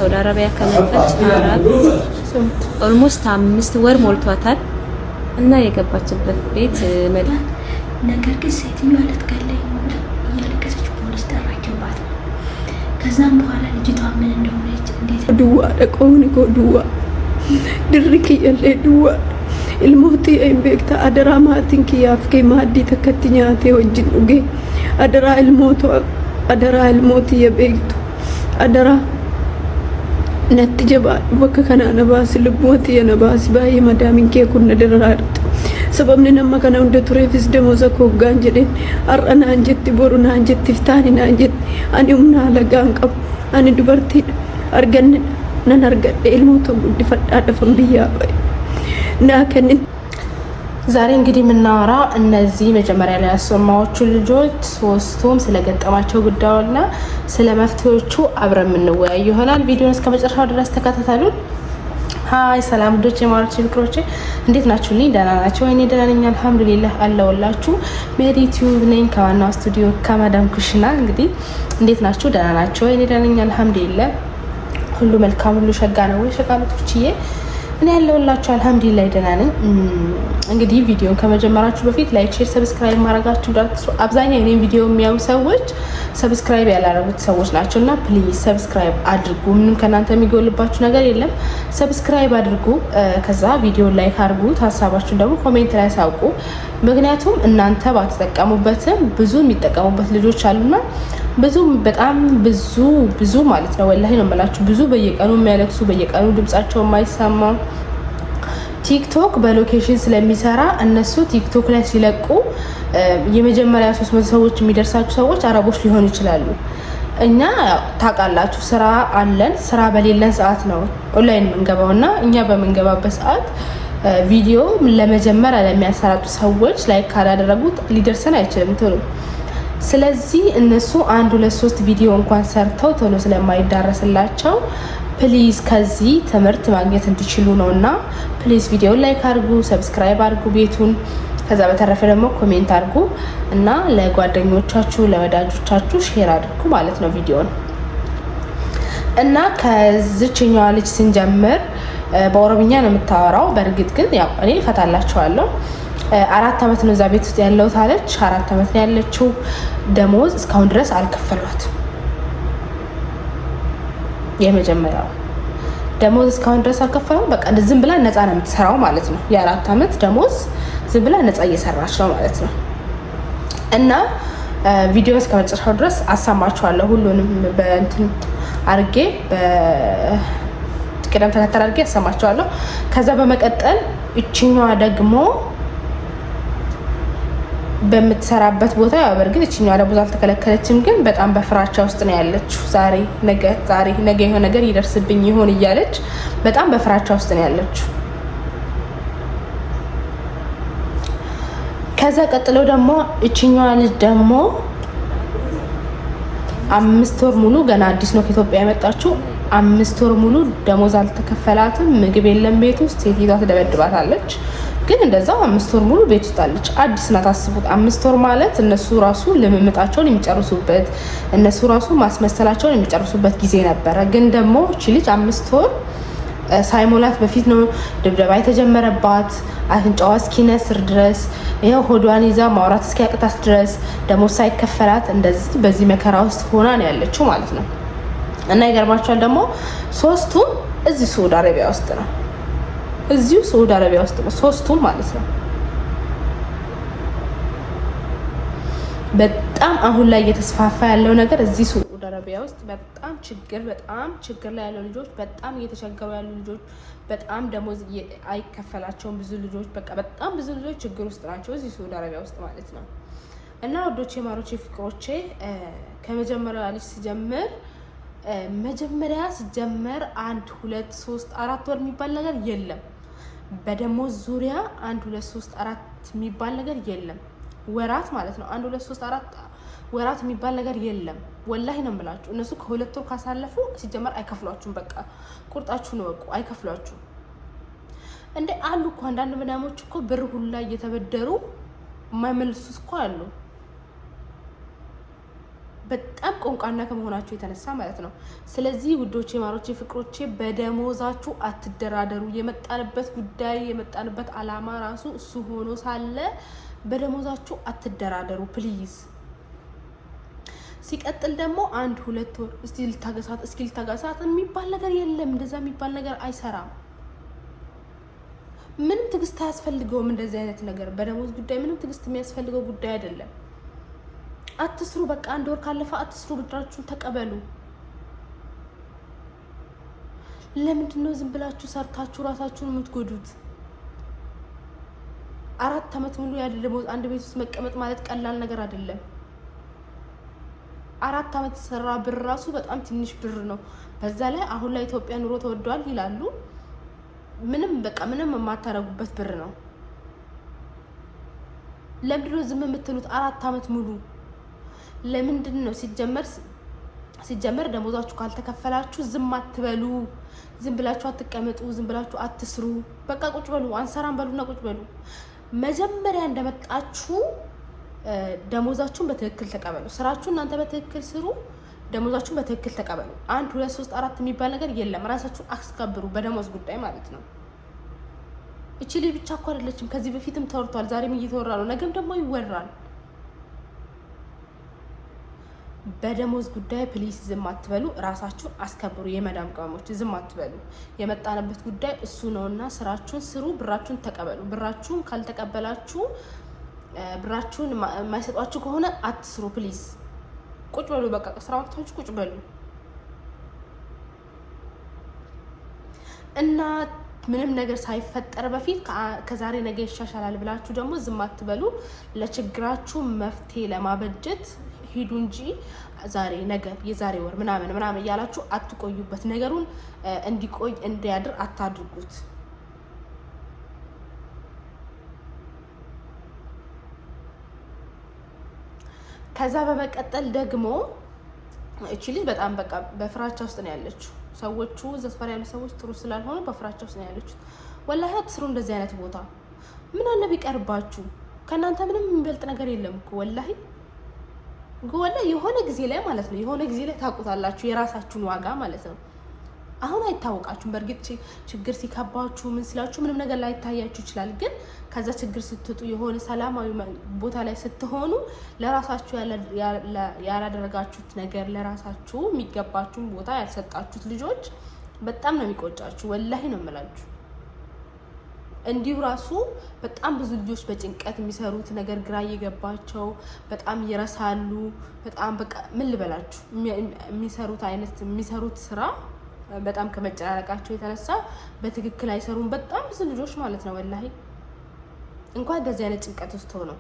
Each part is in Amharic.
ሳውዲ አረቢያ ከመጣች ኦልሞስት 5 ወር ሞልቷታል እና የገባችበት ቤት ነገር ግን ሴትዮዋ ልትገለኝ ነው ብላ እያለቀሰች ፖሊስ ጠራችባት። ከዛም በኋላ ልጅቷ ምን እንደሆነች እንዴት ዱዋ ደቆውን እኮ ዱዋ ድርክ የለ ዱዋ ilmooti ay beekta adara maatiin kiyyaaf kee maaddii takkatti nyaatee wajjin dhugee adara ilmooti ya beektu adara natti jabaadhu bakka kanaa na baasi lubbuuti ya na baasi baay'ee madaamin kee kun na dararaadha sababni nama kana hunda tureefis damooza kooggaan jedheen har'a naan jetti boru naan jetti iftaani naan jetti ani humna alagaan qabu ani dubartiidha arganne nan argadhe ilmoota guddifadhaadhafan biyyaa baye ዛሬ እንግዲህ የምናወራ እነዚህ መጀመሪያ ላይ ያሰማዎቹ ልጆች ሶስቱም ስለገጠማቸው ጉዳዩና ስለ መፍትሄዎቹ አብረን የምንወያይ ይሆናል። ቪዲዮውን እስከ መጨረሻው ድረስ ተከታተሉ። ሃይ ሰላም ዶቼ ማርቺ ፍቅሮቼ እንዴት ናችሁ? ልኝ ደህና ናችሁ ወይ? እኔ ደህና ነኝ አልሐምዱሊላህ አለሁላችሁ። ሜዲ ቲዩብ ነኝ ከዋናው ስቱዲዮ ከማዳም ኩሽና። እንግዲህ እንዴት ናችሁ? ደህና ናችሁ ወይ? እኔ ደህና ነኝ አልሐምዱሊላህ። ሁሉ መልካም ሁሉ ሸጋ ነው ወይ ሸቃሎችዬ? እኔ ያለሁላችሁ አልሐምዱሊላህ ደህና ነኝ። እንግዲህ ቪዲዮን ከመጀመራችሁ በፊት ላይክ፣ ሼር፣ ሰብስክራይብ ማድረጋችሁ እንዳትረሱ። አብዛኛው የኔን ቪዲዮ የሚያዩ ሰዎች ሰብስክራይብ ያላደረጉት ሰዎች ናቸውና ፕሊዝ ሰብስክራይብ አድርጉ። ምንም ከናንተ የሚጎልባችሁ ነገር የለም። ሰብስክራይብ አድርጉ። ከዛ ቪዲዮ ላይክ አድርጉት። ሀሳባችሁን ደግሞ ኮሜንት ላይ አሳውቁ። ምክንያቱም እናንተ ባትጠቀሙበትም ብዙ የሚጠቀሙበት ልጆች አሉና ብዙ በጣም ብዙ ማለት ነው። ወላሂ ነው የምላችሁ። ብዙ በየቀኑ የሚያለቅሱ በየቀኑ ድምጻቸው የማይሰማ ቲክቶክ በሎኬሽን ስለሚሰራ እነሱ ቲክቶክ ላይ ሲለቁ የመጀመሪያ 300 ሰዎች የሚደርሳችሁ ሰዎች አረቦች ሊሆኑ ይችላሉ። እኛ ታውቃላችሁ ስራ አለን። ስራ በሌለን ሰዓት ነው ኦንላይን የምንገባውና እኛ በምንገባበት ሰዓት ቪዲዮ ለመጀመሪያ ለሚያሰራጩ ሰዎች ላይክ ካላደረጉት ሊደርሰን አይችልም ቶሎ። ስለዚህ እነሱ 1 2 3 ቪዲዮ እንኳን ሰርተው ቶሎ ስለማይዳረስላቸው ፕሊዝ ከዚህ ትምህርት ማግኘት እንዲችሉ ነውና ፕሊዝ ቪዲዮ ላይክ አድርጉ፣ ሰብስክራይብ አድርጉ ቤቱን። ከዛ በተረፈ ደግሞ ኮሜንት አድርጉ እና ለጓደኞቻችሁ ለወዳጆቻችሁ ሼር አድርጉ ማለት ነው ቪዲዮን። እና ከዚህኛዋ ልጅ ስንጀምር በኦሮምኛ ነው የምታወራው። በእርግጥ ግን ያው እኔ እፈታላችኋለሁ። 4 አመት ነው እዛ ቤት ውስጥ ያለሁት አለች። 4 አመት ነው ያለችው። ደሞዝ እስካሁን ድረስ አልከፈሏት። የመጀመሪያው ደሞዝ እስካሁን ድረስ አልከፈሏት። በቃ ዝም ብላ ነፃ ነው የምትሰራው ማለት ነው። የ4 አመት ደሞዝ ዝም ብላ ነፃ እየሰራች ነው ማለት ነው። እና ቪዲዮ እስከ መጨረሻው ድረስ አሳማችኋለሁ። ሁሉንም በእንትን አርጌ በቅደም ተከተል አርጌ አሳማችኋለሁ። ከዛ በመቀጠል እቺኛዋ ደግሞ በምትሰራበት ቦታ ያው በርግጥ እቺኛዋ ደሞዝ አልተከለከለችም፣ ግን በጣም በፍራቻ ውስጥ ነው ያለችው። ዛሬ ነገ የሆነ ነገር ይደርስብኝ ይሆን እያለች በጣም በፍራቻ ውስጥ ነው ያለችው። ከዛ ቀጥለው ደግሞ እቺኛዋ ልጅ ደግሞ 5 ወር ሙሉ ገና አዲስ ነው ከኢትዮጵያ የመጣችው። 5 ወር ሙሉ ደሞዝ አልተከፈላትም። ምግብ የለም ቤት ውስጥ። ሴትዮዋ ትደበድባታለች። ግን እንደዛው 5 ወር ሙሉ ቤት ውስጥ አለች። አዲስ ናት። አስቡት 5 ወር ማለት እነሱ ራሱ ልምምጣቸውን የሚጨርሱበት እነሱ ራሱ ማስመሰላቸውን የሚጨርሱበት ጊዜ ነበረ። ግን ደግሞ እቺ ልጅ 5 ወር ሳይሞላት በፊት ነው ድብደባ የተጀመረባት። አፍንጫዋ እስኪነስር ድረስ ይሄው ሆዷን ይዛ ማውራት እስኪያቅታት ድረስ ደሞዝ ሳይከፈላት እንደዚህ በዚህ መከራ ውስጥ ሆና ነው ያለችው ማለት ነው። እና ይገርማችኋል ደግሞ ሶስቱም እዚህ ሳውዲ አረቢያ ውስጥ ነው። እዚሁ ሳውዲ አረቢያ ውስጥ ነው ሶስቱም ማለት ነው። በጣም አሁን ላይ እየተስፋፋ ያለው ነገር እዚህ ሳውዲ አረቢያ ውስጥ በጣም ችግር ላይ ያለው ልጆች፣ በጣም እየተቸገሩ ያሉ ልጆች፣ በጣም ደሞዝ አይከፈላቸውም ብዙ ልጆች፣ በቃ በጣም ብዙ ልጆች ችግር ውስጥ ናቸው እዚህ ሳውዲ አረቢያ ውስጥ ማለት ነው። እና ወዶቼ ማሮቼ ፍቅሮቼ ከመጀመሪያ ልጅ ሲጀምር መጀመሪያ ሲጀመር 1 2 3 4 ወር የሚባል ነገር የለም። በደሞዝ ዙሪያ 1 2 3 4 የሚባል ነገር የለም። ወራት ማለት ነው 1 2 3 4 ወራት የሚባል ነገር የለም። ወላሂ ነው የምላችሁ። እነሱ ከ2 ወር ካሳለፉ ሲጀመር አይከፍሏችሁም። በቃ ቁርጣችሁን ወቁ፣ አይከፍሏችሁም። እንደ አሉ እኮ አንዳንድ መዳሞች እኮ ብር ሁላ እየተበደሩ የማይመልሱስ እኮ አሉ። በጣም ቆንቃና ከመሆናችሁ የተነሳ ማለት ነው። ስለዚህ ውዶቼ፣ ማሮቼ፣ ፍቅሮቼ በደሞዛችሁ አትደራደሩ። የመጣንበት ጉዳይ የመጣንበት አላማ ራሱ እሱ ሆኖ ሳለ በደሞዛችሁ አትደራደሩ ፕሊዝ። ሲቀጥል ደግሞ 1-2 ወር እስቲ ልታገሳት የሚባል ነገር የለም። እንደዛ የሚባል ነገር አይሰራም። ምንም ትግስት አያስፈልገውም። እንደዚህ አይነት ነገር በደሞዝ ጉዳይ ምንም ትግስት የሚያስፈልገው ጉዳይ አይደለም። አትስሩ፣ በቃ 1 ወር ካለፈ አትስሩ፣ ብድራችሁን ተቀበሉ። ለምንድን ነው ዝም ብላችሁ ሰርታችሁ ራሳችሁን የምትጎዱት? 4 ዓመት ሙሉ ያለ ደሞዝ አንድ ቤት ውስጥ መቀመጥ ማለት ቀላል ነገር አይደለም። 4 ዓመት ሰራ ብር ራሱ በጣም ትንሽ ብር ነው። በዛ ላይ አሁን ላይ ኢትዮጵያ ኑሮ ተወዷል ይላሉ። ምንም የማታረጉበት ብር ነው። ለምንድን ነው ዝም የምትሉት 4 ዓመት ሙሉ? ለምንድን ነው ሲጀመር ደሞዛችሁ ካልተከፈላችሁ ዝም አትበሉ። ዝም ብላችሁ አትቀመጡ። ዝም ብላችሁ አትስሩ። በቃ ቁጭ በሉ። አንሰራም በሉና ቁጭ በሉ። መጀመሪያ እንደመጣችሁ ደሞዛችሁን በትክክል ተቀበሉ። ስራችሁን እናንተ በትክክል ስሩ። ደሞዛችሁን በትክክል ተቀበሉ። 1 2 3 4 የሚባል ነገር የለም። ራሳችሁን አስከብሩ በደሞዝ ጉዳይ ማለት ነው። እቺ ልጅ ብቻ እኮ አይደለችም። ከዚህ በፊትም ተወርቷል። ዛሬም እየተወራ ነው። ነገም ደግሞ ይወራል። በደሞዝ ጉዳይ ፕሊስ ዝም አትበሉ። ራሳችሁን አስከብሩ። የመዳም ቅመሞች ዝም አትበሉ። የመጣንበት ጉዳይ እሱ ነውና ስራችሁን ስሩ። ብራችሁን ተቀበሉ። ብራችሁን ካልተቀበላችሁ ብራችሁን የማይሰጧችሁ ከሆነ አትስሩ ፕሊዝ። ቁጭ በሉ። በቃ ስራ ወጥታችሁ ቁጭ በሉ እና ምንም ነገር ሳይፈጠር በፊት ከዛሬ ነገ ይሻሻላል ብላችሁ ደግሞ ዝም አትበሉ። ለችግራችሁ መፍትሄ ለማበጀት ሂዱ እንጂ ዛሬ ነገ የዛሬ ወር ምናምን እያላችሁ አትቆዩበት። ነገሩን እንዲቆይ እንዲያድር አታድርጉት። ከዛ በመቀጠል ደግሞ እቺ ልጅ በጣም በቃ በፍራቻ ውስጥ ነው ያለችው። ሰዎቹ ዘስፈር ያሉ ሰዎች ጥሩ ስላልሆኑ በፍራቻ ውስጥ ነው ያለችው። ወላሂ አትስሩ እንደዚህ አይነት ቦታ። ምን አለ ቢቀርባችሁ? ከእናንተ ምንም የሚበልጥ ነገር የለም እኮ ወላሂ የሆነ ጊዜ ላይ ማለት ነው የሆነ ጊዜ ላይ ታውቁታላችሁ የራሳችሁን ዋጋ ማለት ነው። አሁን አይታወቃችሁም። በእርግጥ ችግር ሲከባችሁ ምን ስላችሁ ምንም ነገር ላይታያችሁ ይችላል። ግን ከዛ ችግር ስትወጡ የሆነ ሰላማዊ ቦታ ላይ ስትሆኑ ለራሳችሁ ያላደረጋችሁት ነገር ለራሳችሁ የሚገባችሁን ቦታ ያልሰጣችሁት ልጆች በጣም ነው የሚቆጫችሁ። ወላሂ ነው የምላችሁ። እንዲሁ ራሱ በጣም ብዙ ልጆች በጭንቀት የሚሰሩት ነገር ግራ እየገባቸው በጣም ይረሳሉ። በጣም በቃ ምን ልበላችሁ የሚሰሩት ስራ በጣም ከመጨናነቃቸው የተነሳ በትክክል አይሰሩም። በጣም ብዙ ልጆች ማለት ነው ወላሂ። እንኳን እንደዚህ አይነት ጭንቀት ውስጥ ሆነው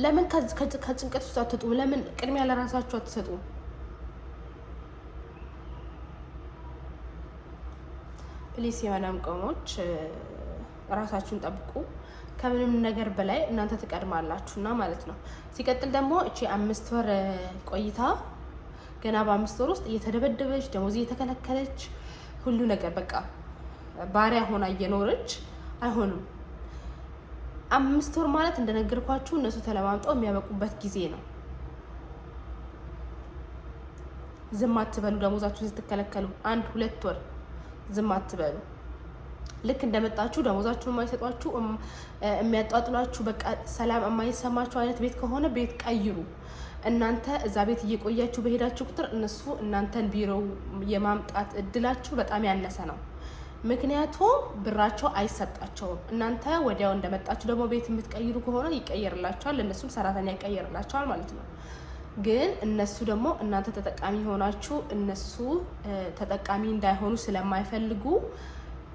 ለምን ከጭንቀት ውስጥ አትወጡም? ለምን ቅድሚያ ለራሳችሁ አትሰጡም? ፕሊስ የመዳም ቅመሞች ራሳችሁን ጠብቁ። ከምንም ነገር በላይ እናንተ ትቀድማላችሁና ማለት ነው። ሲቀጥል ደግሞ እቺ 5 ወር ቆይታ ገና በ5 ወር ውስጥ እየተደበደበች ደሞዝ እየተከለከለች ሁሉ ነገር በቃ ባሪያ ሆና እየኖረች አይሆንም። 5 ወር ማለት እንደነገርኳችሁ እነሱ ተለማምጠው የሚያበቁበት ጊዜ ነው። ዝም አትበሉ። ደሞዛችሁን ስትከለከሉ 1-2 ወር ዝም አትበሉ። ልክ እንደመጣችሁ ደሞዛችሁን የማይሰጧችሁ የሚያጣጥሏችሁ በቃ ሰላም የማይሰማችሁ አይነት ቤት ከሆነ ቤት ቀይሩ። እናንተ እዛ ቤት እየቆያችሁ በሄዳችሁ ቁጥር እነሱ እናንተን ቢሮ የማምጣት እድላችሁ በጣም ያነሰ ነው። ምክንያቱም ብራቸው አይሰጣቸውም። እናንተ ወዲያው እንደመጣችሁ ደግሞ ቤት የምትቀይሩ ከሆነ ይቀየርላቸዋል፣ እነሱም ሰራተኛ ይቀየርላቸዋል ማለት ነው። ግን እነሱ ደግሞ እናንተ ተጠቃሚ ሆናችሁ እነሱ ተጠቃሚ እንዳይሆኑ ስለማይፈልጉ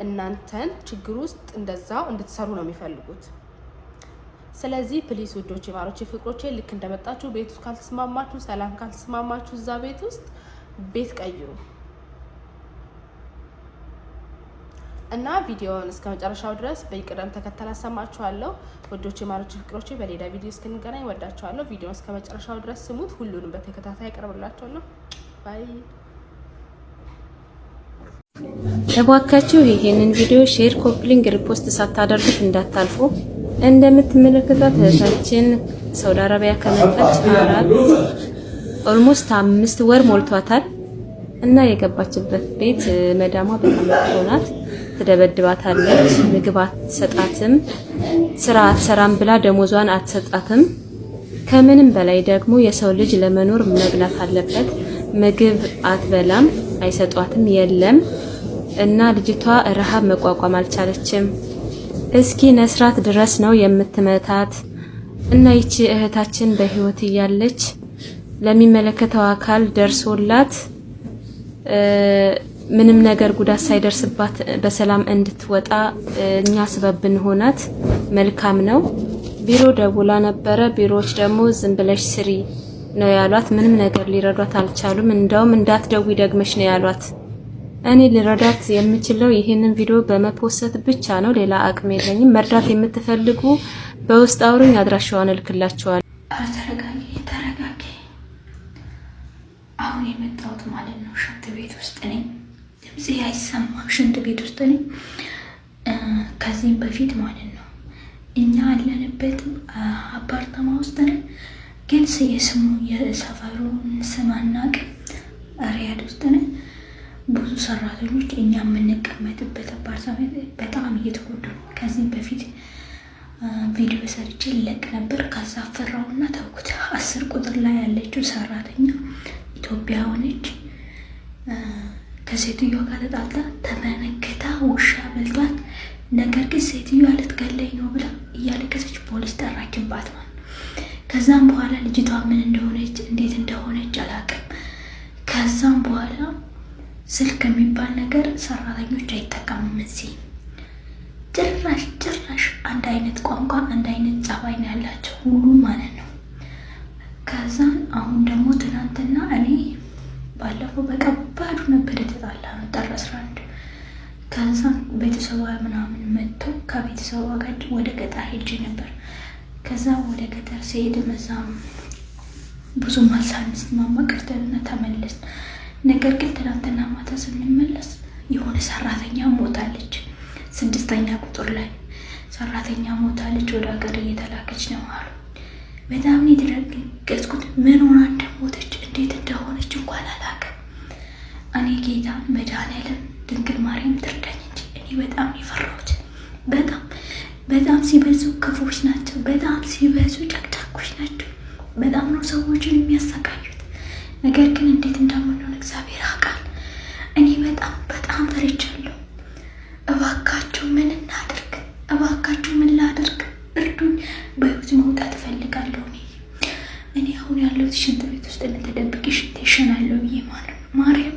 እናንተን ችግር ውስጥ እንደዛው እንድትሰሩ ነው የሚፈልጉት። ስለዚህ ፕሊስ ውዶቼ፣ ማሮቼ፣ ፍቅሮቼ ልክ እንደመጣችሁ ቤት ውስጥ ካልተስማማችሁ፣ ሰላም ካልተስማማችሁ እዛ ቤት ውስጥ ቤት ቀይሩ እና ቪዲዮውን እስከ መጨረሻው ድረስ በቅደም ተከተል አሰማችኋለሁ። ውዶቼ፣ ማሮቼ፣ ፍቅሮቼ በሌላ ቪዲዮ እስክንገናኝ ወዳችኋለሁ። ቪዲዮውን እስከ መጨረሻው ድረስ ስሙት። ሁሉንም በተከታታይ አቀርብላችኋለሁ። ባይ። እባካችሁ ይሄንን ቪዲዮ ሼር፣ ኮፕሊንግ፣ ሪፖስት ሳታደርጉት እንዳታልፉ። እንደምትመለከቷት እህታችን ሳውዲ አረቢያ ከመጣች ኦልሞስት 5 ወር ሞልቷታል እና የገባችበት ቤት መዳሟ በጣም ሆናት ትደበድባታለች፣ ምግብ አትሰጣትም፣ ስራ አትሰራም ብላ ደሞዟን አትሰጣትም። ከምንም በላይ ደግሞ የሰው ልጅ ለመኖር መብላት አለበት። ምግብ አትበላም፣ አይሰጧትም፣ የለም እና ልጅቷ ረሃብ መቋቋም አልቻለችም። እስኪ ነስራት ድረስ ነው የምትመታት እና ይቺ እህታችን በህይወት እያለች ለሚመለከተው አካል ደርሶላት ምንም ነገር ጉዳት ሳይደርስባት በሰላም እንድትወጣ እኛ ሰበብ ብንሆናት መልካም ነው። ቢሮ ደውላ ነበረ። ቢሮዎች ደግሞ ዝም ብለሽ ስሪ ነው ያሏት። ምንም ነገር ሊረዷት አልቻሉም። እንደውም እንዳትደውይ ደግመሽ ነው ያሏት። እኔ ልረዳት የምችለው ይሄንን ቪዲዮ በመፖስት ብቻ ነው። ሌላ አቅም የለኝም። መርዳት የምትፈልጉ በውስጥ አውሩኝ፣ አድራሻዋን እልክላችኋለሁ። ተረጋጊ። አሁን የመጣሁት ማለት ነው ሽንት ቤት ውስጥ ነኝ። ድምጽ አይሰማም። ሽንት ቤት ውስጥ ነኝ። ከዚህም በፊት ማለት ነው እኛ ያለንበት አፓርታማ ውስጥ ነን፣ ግን የስሙ የሰፈሩን ስም አናውቅም። ሪያድ ውስጥ ነን። ብዙ ሰራተኞች እኛ የምንቀመጥበት አፓርታማ በጣም እየተጎዱ ነው። ከዚህም በፊት ቪዲዮ ሰርቼ ልለቅ ነበር። ከዛ ፈራውና ተውኩት። 10 ቁጥር ላይ ያለችው ሰራተኛ ኢትዮጵያ ሆነች። ከሴትዮዋ ጋር ተጣልታ ተመነክታ ውሻ በልቷት፣ ነገር ግን ሴትዮዋ ልትገለኝ ነው ብላ እያለቀሰች ፖሊስ ጠራችባት ማለት። ከዛም በኋላ ልጅቷ ምን እንደሆነች እንዴት እንደሆነች አላውቅም። ከዛም በኋላ ስልክ የሚባል ነገር ሰራተኞች አይጠቀሙም እዚህ። ጭራሽ አንድ አይነት ቋንቋ አንድ አይነት ጸባይ ነው ያላቸው ሁሉም ማለት ነው። ከዛን አሁን ደግሞ ትናንትና እኔ ባለፈው በቀባዱ ነበር የተጣላ ነው ጥር 11። ከዛን ቤተሰቧ ምናምን መጥቶ ከቤተሰቧ ጋር ወደ ገጠር ሄጄ ነበር። ከዛ ወደ ገጠር ሲሄድ መዛም ብዙ ሳንስማማ ቀርተንና ተመለስ። ነገር ግን ትናንትና ማታ ስንመለስ የሆነ ሰራተኛ ሞታለች። 6ኛ ቁጥር ላይ ሰራተኛ ሞታለች፣ ወደ ሀገር እየተላከች ነው አሉ። በጣም የተደነገጥኩት ምን ሆና እንደሞተች እንዴት እንደሆነች እንኳን አላውቅም። እኔ ጌታን መድኃኒዓለም ድንግል ማርያም ትርዳኝ እንጂ እኔ በጣም የፈራሁት በጣም ሲበዙ ክፉዎች ናቸው። በጣም ሲበዙ ጨቅጫቆች ናቸው። በጣም ነው ሰዎችን የሚያሰቃዩት። ነገር ግን እንዴት እንደምንሆን እግዚአብሔር ያውቃል። እኔ በጣም ፈርቻለሁ። እባካችሁ ምን እናድርግ? እባካችሁ ምን ላድርግ? እርዱኝ። በህይወት መውጣት እፈልጋለሁ። እኔ አሁን ያለሁት ሽንት ቤት ውስጥ ተደብቄ ሽንት ይሸናለሁ ብዬ ማለት ነው። ማርያም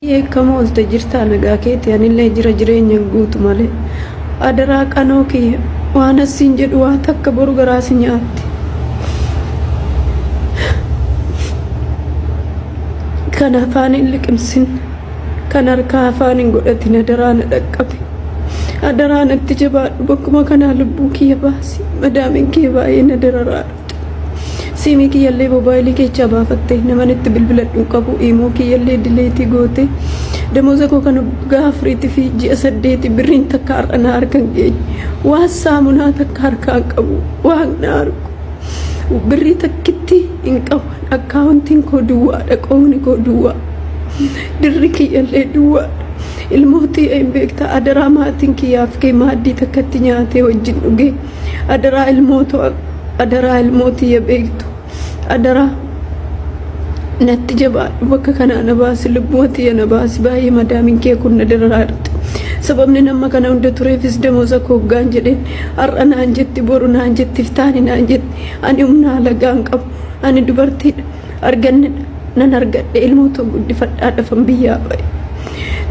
የከሞልተ ጅርታ ነጋኬት ያንለ ጅረ ጅሬኛ ጉቱ ማለ አደራ ቀኖኪ ዋነሲን ጀዱ ተከበሩ ገራስኛት kana afaanin liqimsin kan harka afaanin godhatin adaraan dhaqqabe adaraan itti jabaadhu bakkuma kanaa lubbuu kiyya baasi madaamin kiyya baay'een adararaadha siimii kiyyallee moobaayilii keechaa baafattee namanitti bilbiladhuun qabu immoo kiyyallee dileetii goote damooza koo kan gaafriitii fi ji'a 8 birriin takka har'ana harkan geenye waan saamunaa takka harkaan qabu waan na argu birrii takkitti hin qaban akkaawuntiin koo duwwaadha, qoomni koo duwwaa, dirri kiyyallee duwwaadha. Ilmootii een beektaa adaraa maatiin kiyyaaf kee maaddii takkatti nyaatee wajjin dhugee adaraa ilmootii ya beektu adaraa natti jabaadhu bakka kanaa na baasi lubbootii ya na baasi baay'ee madaamin kee kun na dararaadha. sababni nama kana hunda tureefis damooza koo gaan jedheen har'a naan jetti boru naan jetti iftaani naan jetti ani humna alagaan qabu ani dubartiidha argannedha nan argadhe ilmoota guddifadhaa dhafan biyyaa ba'e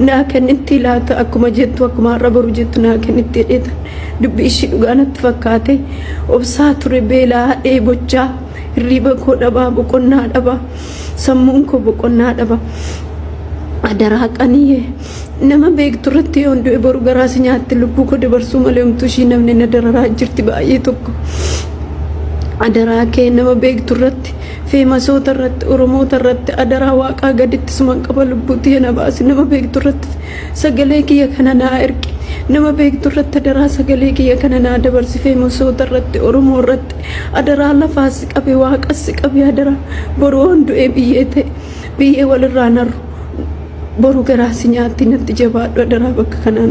naa kennitti laata akkuma jettu akkuma har'a boru jettu naa kennitti hedheetan dubbi ishii dhugaanatti fakkaate obsaa ture beelaa hadhee bochaa hirriiba koo dhabaa boqonnaa dhabaa sammuun koo boqonnaa dhabaa adaraa qaniyyee nama beektu irratti yoo hundee boru garaasi nyaatti lubbuu koo dabarsuu malee homtuu ishii namni na dararaa jirti baay'ee tokko adaraa kee nama beektu irratti feemasoota irratti oromoota irratti adaraa waaqaa gaditti suman qaba lubbuutti na baasi nama beektu irratti sagalee kiyya kana naa ergi nama beektu irratti adaraa sagalee kiyya kana naa dabarsifee mosoota irratti oromoo irratti adaraa lafaas qabe waaqas qabe adaraa boru hondu'ee biyyee ta'e biyyee walirraa narru boru garaasi nyaatti natti jabaadhu adaraa bakka kanaa